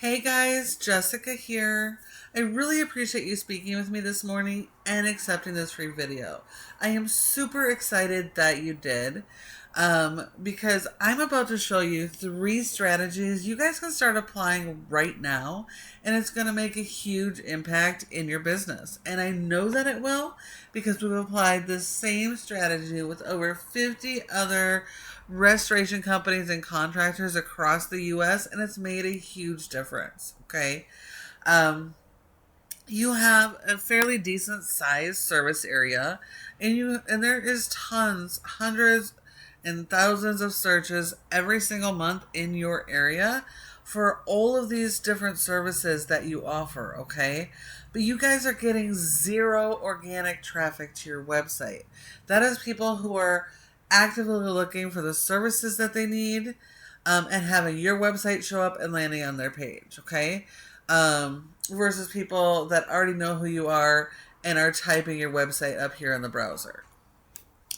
Hey guys, Jessica here. I really appreciate you speaking with me this morning and accepting this free video. I am super excited that you did because I'm about to show you 3 strategies you guys can start applying right now, and it's going to make a huge impact in your business. And I know that it will because we've applied the same strategy with over 50 other restoration companies and contractors across the US, and it's made a huge difference. Okay. You have a fairly decent sized service area, and there is tons, hundreds and thousands of searches every single month in your area for all of these different services that you offer. Okay. But you guys are getting zero organic traffic to your website. That is people who are actively looking for the services that they need, and having your website show up and landing on their page. Okay. Versus people that already know who you are and are typing your website up here in the browser.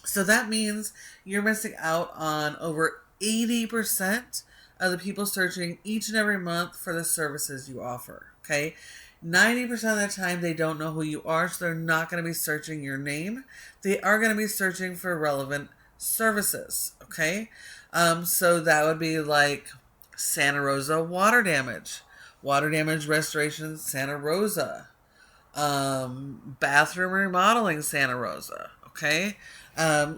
So that means you're missing out on over 80% of the people searching each and every month for the services you offer. Okay. 90% of the time they don't know who you are, so they're not going to be searching your name. They are going to be searching for relevant services. Okay. So that would be like Santa Rosa water damage restoration Santa Rosa, bathroom remodeling Santa Rosa. Okay.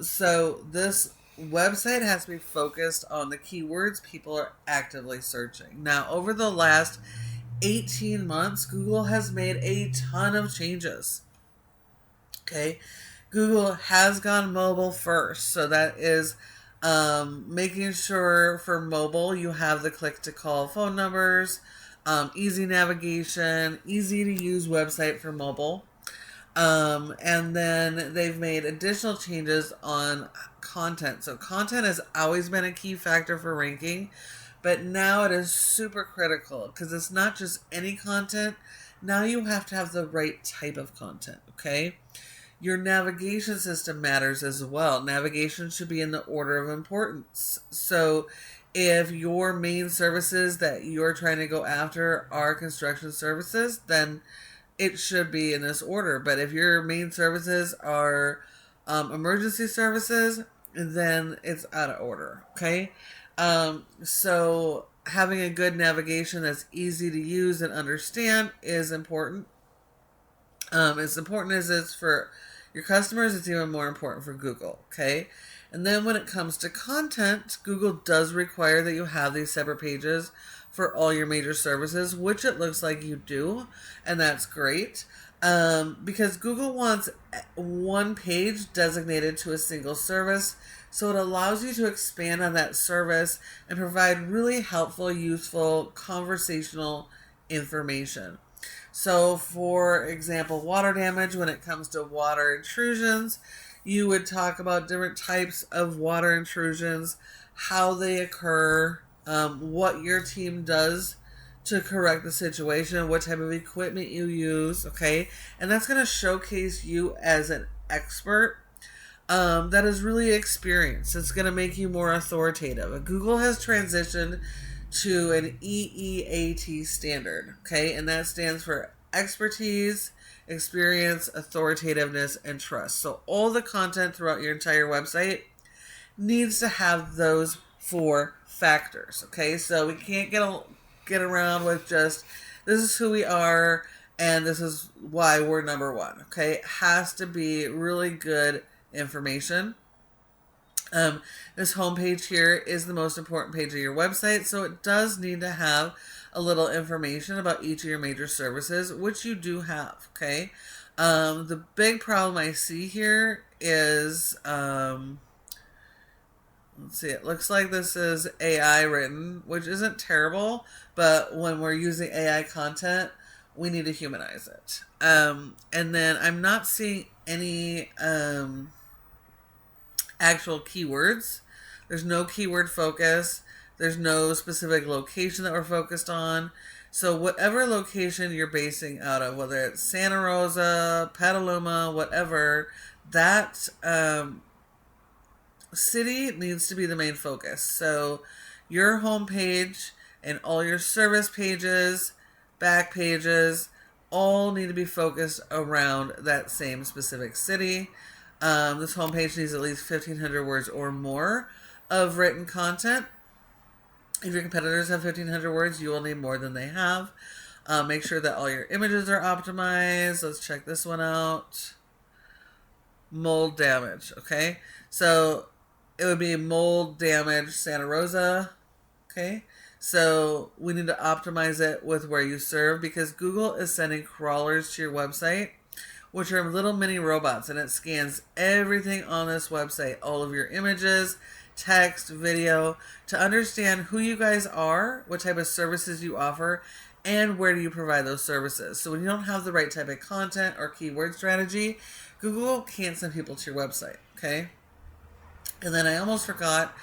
So this website has to be focused on the keywords people are actively searching. Now, over the last 18 months, Google has made a ton of changes. Okay. Google has gone mobile first. So that is making sure for mobile you have the click to call phone numbers, easy navigation, easy to use website for mobile. And then they've made additional changes on content. So content has always been a key factor for ranking, but now it is super critical because it's not just any content. Now you have to have the right type of content. Okay. Your navigation system matters as well. Navigation should be in the order of importance. So if your main services that you're trying to go after are construction services, then it should be in this order. But if your main services are emergency services, then it's out of order. Okay. So having a good navigation that's easy to use and understand is important. As important as it's for your customers, it's even more important for Google. Okay. And then when it comes to content, Google does require that you have these separate pages for all your major services, which it looks like you do. And that's great. Because Google wants one page designated to a single service. So it allows you to expand on that service and provide really helpful, useful, conversational information. So, for example, water damage, when it comes to water intrusions, you would talk about different types of water intrusions, how they occur, what your team does to correct the situation, what type of equipment you use, okay? And that's going to showcase you as an expert that is really experienced. It's going to make you more authoritative. Google has transitioned to an EEAT standard, okay? And that stands for expertise, experience, authoritativeness, and trust. So all the content throughout your entire website needs to have those 4 factors, okay? So we can't get around with just, this is who we are and this is why we're number 1, okay? It has to be really good information. This homepage here is the most important page of your website, so it does need to have a little information about each of your major services, which you do have, okay? The big problem I see here is, let's see, it looks like this is AI written, which isn't terrible, but when we're using AI content, we need to humanize it. And then I'm not seeing any actual keywords. There's no keyword focus. There's no specific location that we're focused on. So whatever location you're basing out of, whether it's Santa Rosa, Petaluma, whatever, that city needs to be the main focus. So your homepage and all your service pages, back pages, all need to be focused around that same specific city. This homepage needs at least 1,500 words or more of written content. If your competitors have 1,500 words, you will need more than they have. Make sure that all your images are optimized. Let's check this one out. Mold damage. Okay, so it would be mold damage Santa Rosa. Okay, so we need to optimize it with where you serve, because Google is sending crawlers to your website, which are little mini robots, and it scans everything on this website, all of your images, text, video, to understand who you guys are, what type of services you offer, and where do you provide those services. So when you don't have the right type of content or keyword strategy, Google can't send people to your website, okay? And then I almost forgot,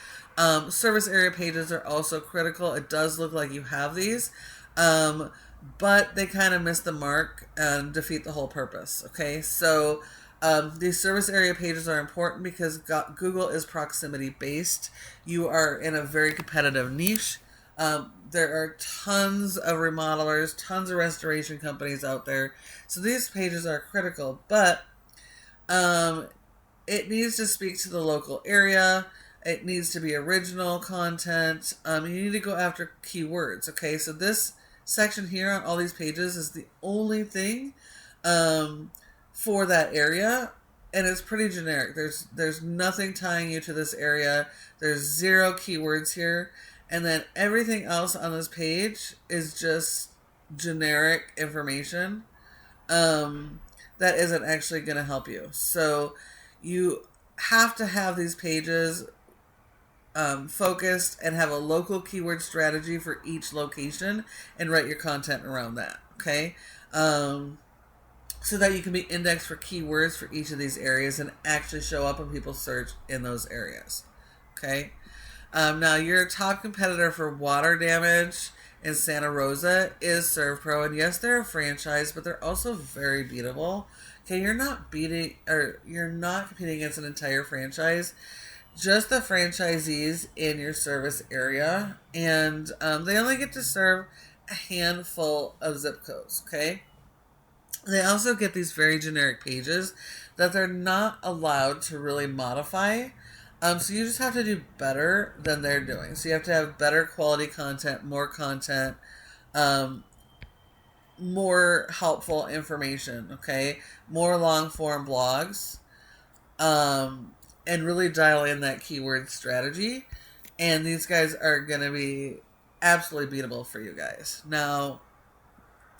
service area pages are also critical. It does look like you have these, but they kind of miss the mark and defeat the whole purpose, okay? So these service area pages are important because Google is proximity based. You are in a very competitive niche. There are tons of remodelers, tons of restoration companies out there. So these pages are critical, but it needs to speak to the local area. It needs to be original content. You need to go after keywords, okay? So this section here on all these pages is the only thing for that area, and it's pretty generic. There's nothing tying you to this area. There's 0 keywords here, and then everything else on this page is just generic information that isn't actually going to help you. So you have to have these pages focused and have a local keyword strategy for each location and write your content around that, okay? So that you can be indexed for keywords for each of these areas and actually show up when people search in those areas, okay? Now, your top competitor for water damage in Santa Rosa is SERVPRO, and yes, they're a franchise, but they're also very beatable. Okay, you're not competing against an entire franchise, just the franchisees in your service area, and they only get to serve a handful of zip codes, okay? They also get these very generic pages that they're not allowed to really modify. So you just have to do better than they're doing. So you have to have better quality content, more helpful information, okay? More long form blogs, and really dial in that keyword strategy. And these guys are going to be absolutely beatable for you guys. Now,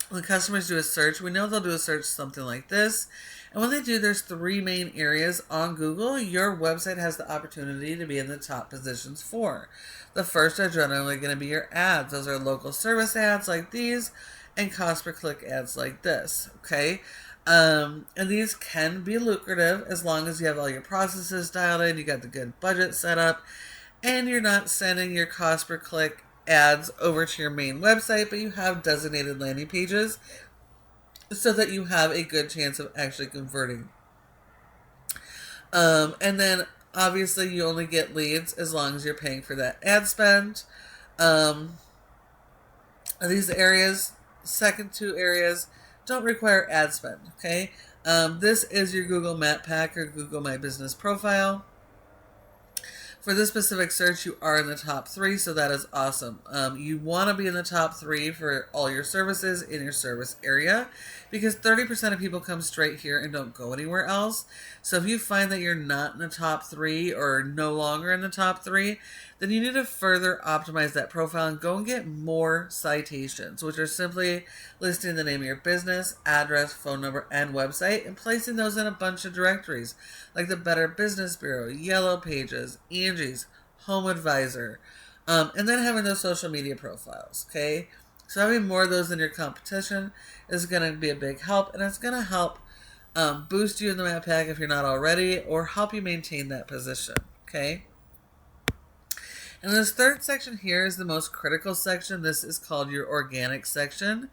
when customers do a search, we know they'll do a search something like this. And when they do, there's 3 main areas on Google your website has the opportunity to be in the top positions for. The first are generally going to be your ads. Those are local service ads like these and cost per click ads like this, okay? And these can be lucrative as long as you have all your processes dialed in, you got the good budget set up, and you're not sending your cost per click ads over to your main website, but you have designated landing pages so that you have a good chance of actually converting. And then obviously you only get leads as long as you're paying for that ad spend. These areas, second 2 areas, don't require ad spend, okay? This is your Google Map Pack or Google My Business Profile. For this specific search, you are in the top 3, so that is awesome. You want to be in the top 3 for all your services in your service area, because 30% of people come straight here and don't go anywhere else. So if you find that you're not in the top 3 or no longer in the top 3, then you need to further optimize that profile and go and get more citations, which are simply listing the name of your business, address, phone number, and website, and placing those in a bunch of directories like the Better Business Bureau, Yellow Pages, Angie's, Home Advisor, and then having those social media profiles, okay? So having more of those than your competition is going to be a big help, and it's going to help boost you in the Map Pack if you're not already, or help you maintain that position, okay? And this third section here is the most critical section. This is called your organic section.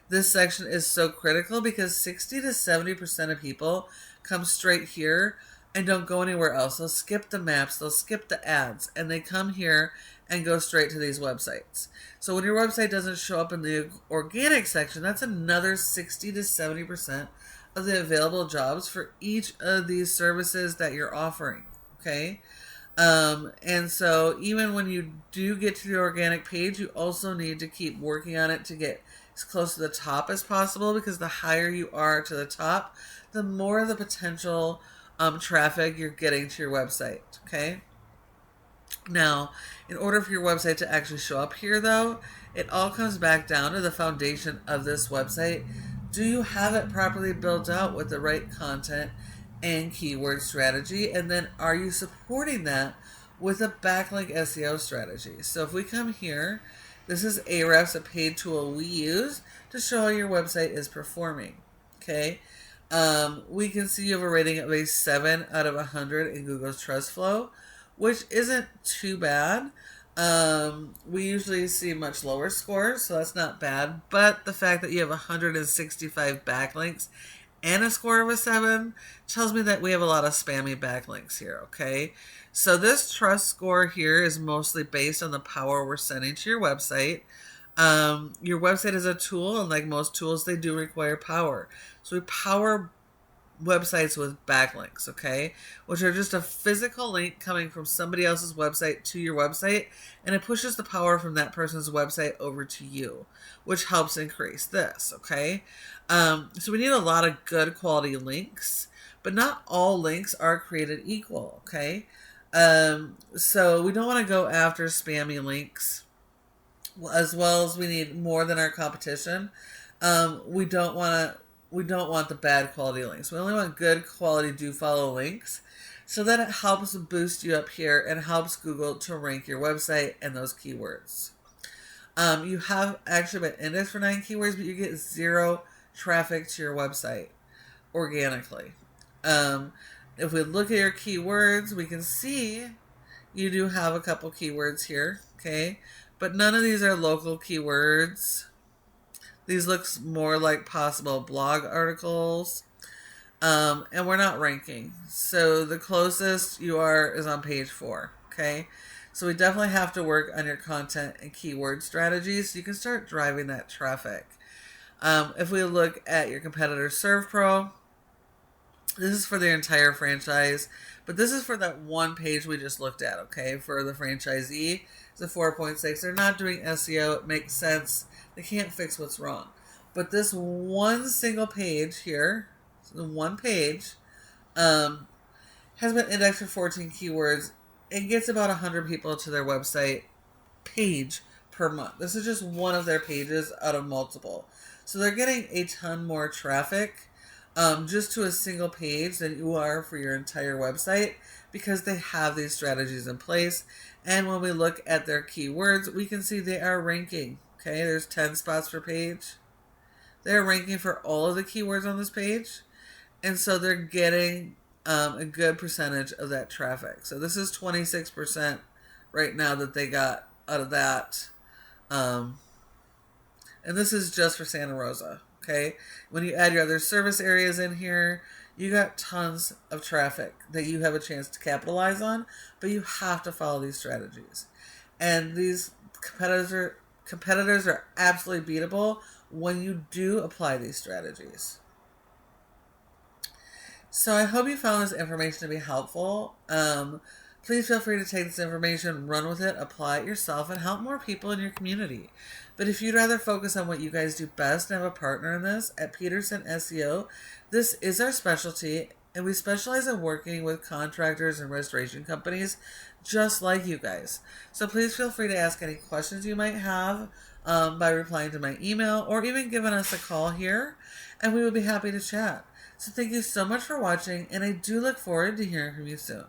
This section is so critical because 60 to 70% of people come straight here and don't go anywhere else. They'll skip the maps, they'll skip the ads, and they come here and go straight to these websites. So when your website doesn't show up in the organic section, that's another 60 to 70% of the available jobs for each of these services that you're offering. Okay. And so even when you do get to the organic page, you also need to keep working on it to get as close to the top as possible, because the higher you are to the top, the more the potential traffic you're getting to your website. Okay. Now, in order for your website to actually show up here, though, it all comes back down to the foundation of this website. Do you have it properly built out with the right content and keyword strategy? And then are you supporting that with a backlink SEO strategy? So if we come here, this is Ahrefs, a paid tool we use to show how your website is performing. Okay. We can see you have a rating of a 7 out of 100 in Google's Trust Flow, which isn't too bad. We usually see much lower scores, so that's not bad. But the fact that you have 165 backlinks and a score of a 7 tells me that we have a lot of spammy backlinks here, okay? So this trust score here is mostly based on the power we're sending to your website. Your website is a tool, and like most tools, they do require power. So we power websites with backlinks, okay, which are just a physical link coming from somebody else's website to your website, and it pushes the power from that person's website over to you, which helps increase this, okay. So we need a lot of good quality links, but not all links are created equal, okay. So we don't want to go after spammy links, as well as we need more than our competition. We don't want the bad quality links. We only want good quality do follow links, so that it helps boost you up here and helps Google to rank your website and those keywords. You have actually been indexed for 9 keywords, but you get 0 traffic to your website organically. If we look at your keywords, we can see you do have a couple keywords here, okay? But none of these are local keywords. These looks more like possible blog articles. And we're not ranking. So the closest you are is on page 4, okay? So we definitely have to work on your content and keyword strategies so you can start driving that traffic. If we look at your competitor SERVPRO, this is for their entire franchise, but this is for that one page we just looked at, okay? For the franchisee, it's a 4.6. They're not doing SEO. It makes sense. They can't fix what's wrong. But this one single page here, so the one page, has been indexed for 14 keywords. It gets about 100 people to their website page per month. This is just one of their pages out of multiple. So they're getting a ton more traffic just to a single page than you are for your entire website, because they have these strategies in place. And when we look at their keywords, we can see they are ranking. Okay, there's 10 spots per page. They're ranking for all of the keywords on this page. And so they're getting a good percentage of that traffic. So this is 26% right now that they got out of that. And this is just for Santa Rosa. Okay, when you add your other service areas in here, you got tons of traffic that you have a chance to capitalize on, but you have to follow these strategies. And these competitors are absolutely beatable when you do apply these strategies. So I hope you found this information to be helpful. Please feel free to take this information, run with it, apply it yourself, and help more people in your community. But if you'd rather focus on what you guys do best and have a partner in this, at Peterson SEO, this is our specialty, and we specialize in working with contractors and restoration companies just like you guys. So please feel free to ask any questions you might have by replying to my email, or even giving us a call here, and we would be happy to chat. So thank you so much for watching, and I do look forward to hearing from you soon.